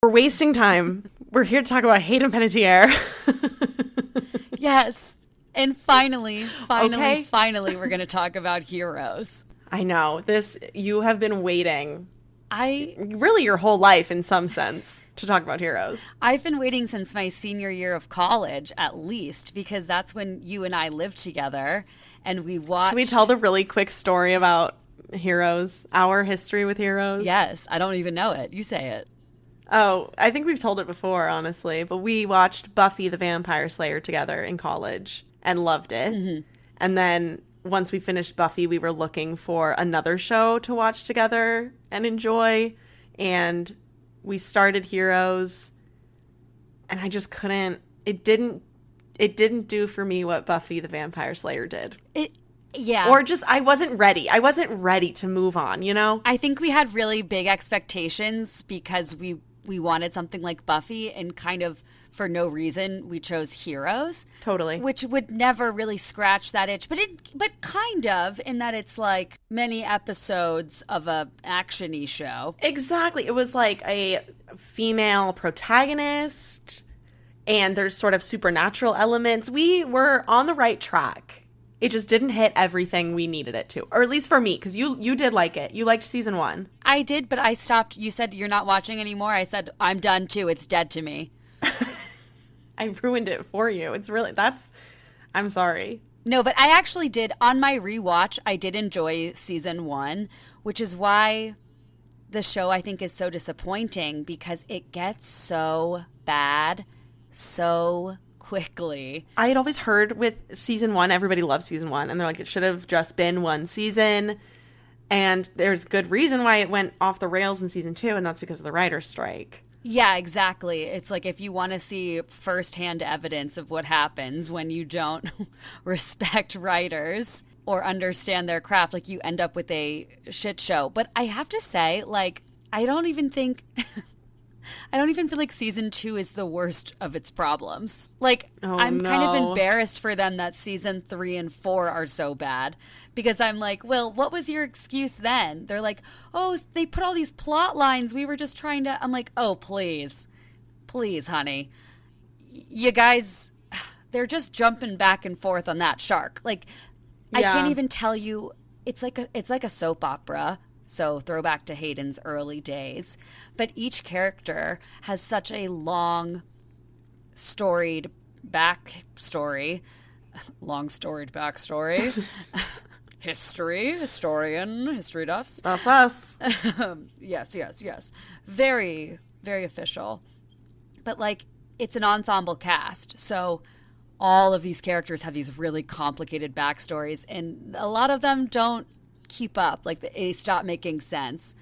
We're wasting time. We're here to talk about Hayden Panettiere. Yes. And finally, Okay. we're going to talk about Heroes. I know. You have been waiting I really your whole life in some sense to talk about Heroes. I've been waiting since my senior year of college, at least, because that's when you and I lived together and we watched. Should we tell the really quick story about Heroes, our history with Heroes? Yes, I don't even know it. You say it. Oh, I think we've told it before, honestly, but we watched Buffy the Vampire Slayer together in college and loved it. Mm-hmm. And then once we finished Buffy, we were looking for another show to watch together and enjoy. And we started Heroes, and I just couldn't. It didn't do for me what Buffy the Vampire Slayer did. Yeah. Or just I wasn't ready. I wasn't ready to move on, you know? I think we had really big expectations because we wanted something like Buffy, and kind of for no reason we chose Heroes. Totally. Which would never really scratch that itch, but kind of, in that it's like many episodes of a action-y show. Exactly. It was like a female protagonist, and there's sort of supernatural elements. We were on the right track. It just didn't hit everything we needed it to. Or at least for me, because you did like it. You liked season 1. I did, but I stopped. You said you're not watching anymore. I said, I'm done too. It's dead to me. I ruined it for you. I'm sorry. No, but I actually did. On my rewatch, I did enjoy season 1, which is why the show, I think, is so disappointing, because it gets so bad so quickly. I had always heard with season 1, everybody loves season 1, and they're like, it should have just been one season. And there's good reason why it went off the rails in season 2, and that's because of the writer's strike. Yeah, exactly. It's like, if you want to see firsthand evidence of what happens when you don't respect writers or understand their craft, like, you end up with a shit show. But I have to say, like, I don't even feel like season 2 is the worst of its problems. Like, I'm kind of embarrassed for them that season 3 and 4 are so bad, because I'm like, well, what was your excuse then? They're like, oh, they put all these plot lines. We were just trying to. I'm like, oh, please, honey, you guys, they're just jumping back and forth on that shark. Like, yeah. I can't even tell you. It's like a soap opera. So throwback to Hayden's early days. But each character has such a long, storied backstory. History Duffs. That's us. Yes. Very, very official. But, like, it's an ensemble cast. So all of these characters have these really complicated backstories, and a lot of them don't keep up. Like, they stop making sense.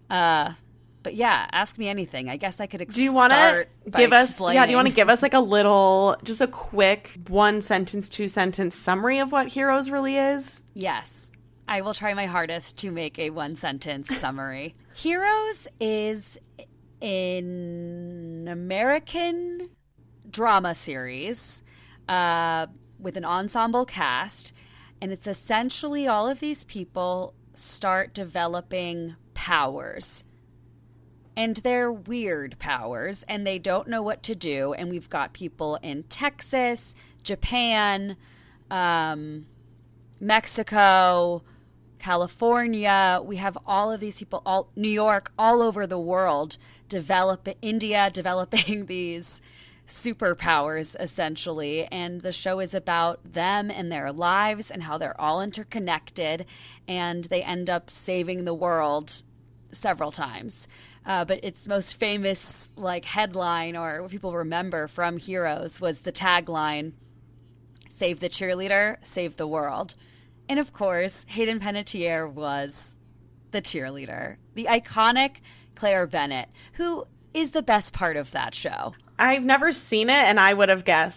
But yeah, ask me anything. I guess I could do you want to give us explaining. do you want to give us like just a quick 1 sentence, 2 sentence summary of what Heroes really is? Yes, I will try my hardest to make a 1 sentence summary. Heroes is an American drama series with an ensemble cast. And it's essentially all of these people start developing powers. And they're weird powers, and they don't know what to do. And we've got people in Texas, Japan, Mexico, California. We have all of these people, New York, all over the world, India developing these superpowers, essentially. And the show is about them and their lives and how they're all interconnected, and they end up saving the world several times. But its most famous, like, headline, or what people remember from Heroes, was the tagline, "Save the cheerleader, save the world." And of course, Hayden Panettiere was the cheerleader, the iconic Claire Bennett, who is the best part of that show. I've never seen it, and I would have guessed